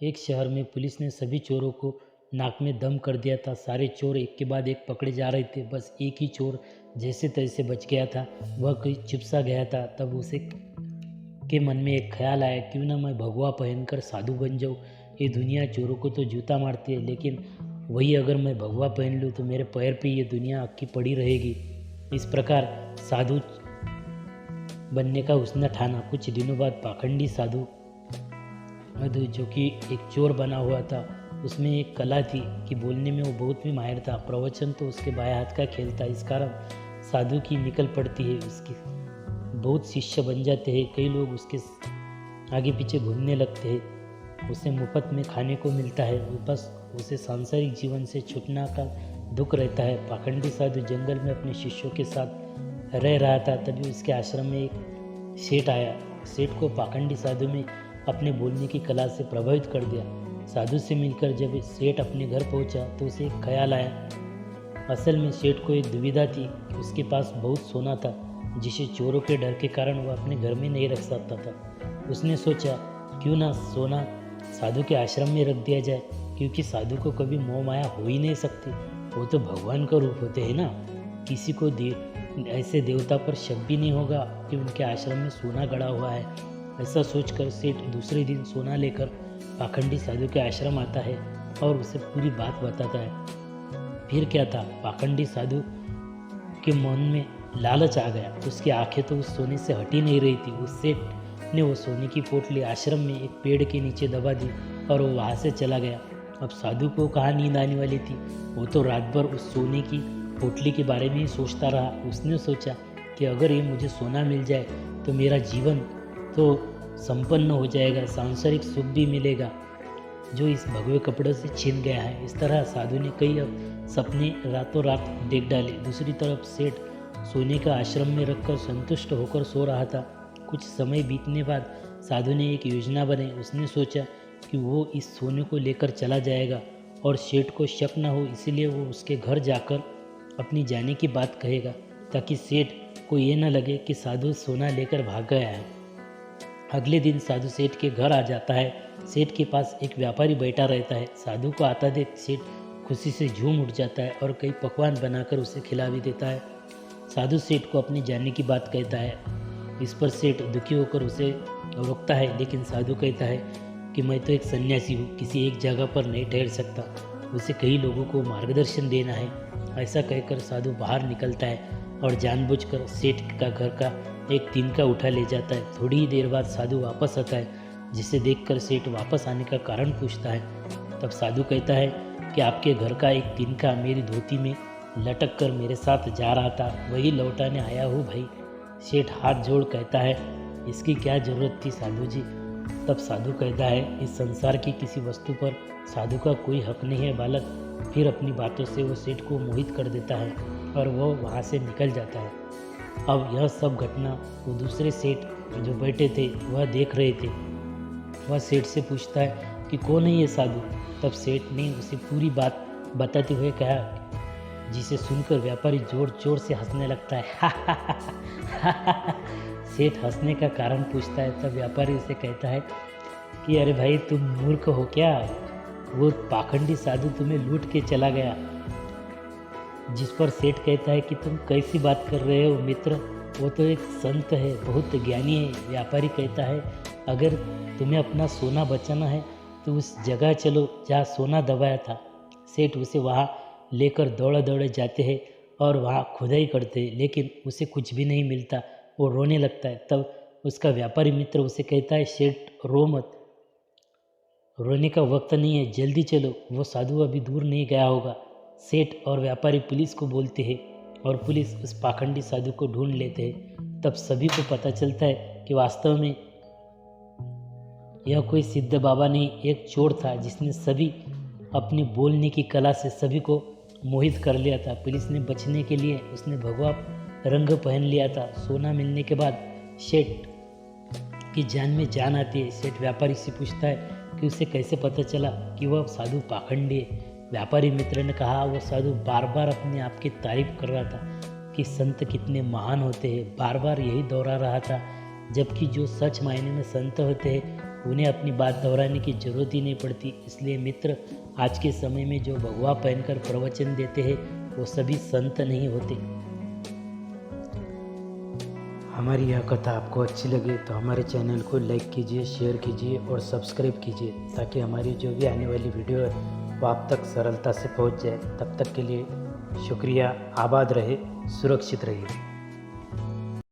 एक शहर में पुलिस ने सभी चोरों को नाक में दम कर दिया था। सारे चोर एक के बाद एक पकड़े जा रहे थे। बस एक ही चोर जैसे तैसे बच गया था। वह कहीं छिप सा गया था। तब उसे के मन में एक ख्याल आया, क्यों ना मैं भगवा पहनकर साधु बन जाऊँ। ये दुनिया चोरों को तो जूता मारती है, लेकिन वही अगर मैं भगवा पहन लूँ तो मेरे पैर पे ये दुनिया अक्की पड़ी रहेगी। इस प्रकार साधु बनने का उसने ठाना। कुछ दिनों बाद पाखंडी साधु मधु, जो कि एक चोर बना हुआ था, उसमें एक कला थी कि बोलने में वो बहुत भी माहिर था। प्रवचन तो उसके बाएं हाथ का खेल था। इस कारण साधु की निकल पड़ती है। उसके बहुत शिष्य बन जाते हैं। कई लोग उसके आगे पीछे घूमने लगते हैं। उसे मुफ्त में खाने को मिलता है। बस उसे सांसारिक जीवन से छूटना का दुख रहता है। पाखंडी साधु जंगल में अपने शिष्यों के साथ रह रहा था। तभी उसके आश्रम में एक सेठ आया। सेठ को पाखंडी साधु में अपने बोलने की कला से प्रभावित कर दिया। साधु से मिलकर जब सेठ अपने घर पहुंचा तो उसे एक ख्याल आया। असल में सेठ को एक दुविधा थी कि उसके पास बहुत सोना था, जिसे चोरों के डर के कारण वह अपने घर में नहीं रख सकता था। उसने सोचा, क्यों ना सोना साधु के आश्रम में रख दिया जाए, क्योंकि साधु को कभी मोह माया हो ही नहीं सकती। वो तो भगवान का रूप होते हैं ना। किसी को ऐसे देवता पर शक भी नहीं होगा कि उनके आश्रम में सोना गड़ा हुआ है। ऐसा सोचकर सेठ दूसरे दिन सोना लेकर पाखंडी साधु के आश्रम आता है और उसे पूरी बात बताता है। फिर क्या था, पाखंडी साधु के मन में लालच आ गया। उसकी आंखें तो उस सोने से हटी नहीं रही थी। उस सेठ ने वो सोने की पोटली आश्रम में एक पेड़ के नीचे दबा दी और वो वहाँ से चला गया। अब साधु को कहाँ नींद आने वाली थी। वो तो रात भर उस सोने की पोटली के बारे में ही सोचता रहा। उसने सोचा कि अगर ये मुझे सोना मिल जाए तो मेरा जीवन तो संपन्न हो जाएगा, सांसारिक सुख भी मिलेगा जो इस भगवे कपड़े से छीन गया है। इस तरह साधु ने कई सपने रातों रात देख डाले। दूसरी तरफ सेठ सोने का आश्रम में रखकर संतुष्ट होकर सो रहा था। कुछ समय बीतने बाद साधु ने एक योजना बनाई। उसने सोचा कि वो इस सोने को लेकर चला जाएगा और सेठ को शक न हो, इसलिए वो उसके घर जाकर अपनी जाने की बात कहेगा, ताकि सेठ को ये न लगे कि साधु सोना लेकर भाग गया है। अगले दिन साधु सेठ के घर आ जाता है। सेठ के पास एक व्यापारी बैठा रहता है। साधु को आता देख सेठ खुशी से झूम उठ जाता है और कई पकवान बनाकर उसे खिला भी देता है। साधु सेठ को अपनी जाने की बात कहता है। इस पर सेठ दुखी होकर उसे रोकता है, लेकिन साधु कहता है कि मैं तो एक सन्यासी हूँ, किसी एक जगह पर नहीं ठहर सकता, उसे कई लोगों को मार्गदर्शन देना है। ऐसा कहकर साधु बाहर निकलता है और जानबूझकर सेठ का घर का एक तिनका उठा ले जाता है। थोड़ी ही देर बाद साधु वापस आता है, जिसे देखकर सेठ वापस आने का कारण पूछता है। तब साधु कहता है कि आपके घर का एक तिनका मेरी धोती में लटक कर मेरे साथ जा रहा था, वही लौटाने आया हूँ भाई। सेठ हाथ जोड़ कहता है, इसकी क्या जरूरत थी साधु जी। तब साधु कहता है, इस संसार की किसी वस्तु पर साधु का कोई हक नहीं है बालक। फिर अपनी बातों से वो सेठ को मोहित कर देता है और वो वहाँ से निकल जाता है। अब यह सब घटना वो दूसरे सेठ जो बैठे थे वह देख रहे थे। वह सेठ से पूछता है कि कौन है ये साधु। तब सेठ ने उसे पूरी बात बताते हुए कहा, जिसे सुनकर व्यापारी जोर जोर से हंसने लगता है। सेठ हंसने का कारण पूछता है। तब व्यापारी उसे कहता है कि अरे भाई, तुम मूर्ख हो क्या, वो पाखंडी साधु तुम्हें लूट के चला गया। जिस पर सेठ कहता है कि तुम कैसी बात कर रहे हो मित्र, वो तो एक संत है, बहुत ज्ञानी है। व्यापारी कहता है, अगर तुम्हें अपना सोना बचाना है तो उस जगह चलो जहाँ सोना दबाया था। सेठ उसे वहाँ लेकर दौड़े दौड़े जाते हैं और वहाँ खुदाई करते हैं, लेकिन उसे कुछ भी नहीं मिलता। वो रोने लगता है। तब उसका व्यापारी मित्र उसे कहता है, सेठ रो मत, रोने का वक्त नहीं है, जल्दी चलो, वो साधु अभी दूर नहीं गया होगा। सेठ और व्यापारी पुलिस को बोलते हैं और पुलिस उस पाखंडी साधु को ढूंढ लेते हैं। तब सभी को पता चलता है कि वास्तव में यह कोई सिद्ध बाबा नहीं, एक चोर था जिसने सभी अपनी बोलने की कला से सभी को मोहित कर लिया था। पुलिस ने बचने के लिए उसने भगवा रंग पहन लिया था। सोना मिलने के बाद सेठ की जान में जान आती है। सेठ व्यापारी से पूछता है कि उसे कैसे पता चला कि वह साधु पाखंडी है। व्यापारी मित्र ने कहा, वो साधु बार बार अपने आप की तारीफ कर रहा था कि संत कितने महान होते हैं, बार बार यही दोहरा रहा था। जबकि जो सच मायने में संत होते हैं उन्हें अपनी बात दोहराने की जरूरत ही नहीं पड़ती। इसलिए मित्र, आज के समय में जो भगवा पहनकर प्रवचन देते हैं वो सभी संत नहीं होते। हमारी यह कथा आपको अच्छी लगे तो हमारे चैनल को लाइक कीजिए, शेयर कीजिए और सब्सक्राइब कीजिए, ताकि हमारी जो भी आने वाली वीडियो है वो आप तक सरलता से पहुंच जाए। तब तक के लिए शुक्रिया। आबाद रहे, सुरक्षित रहिए।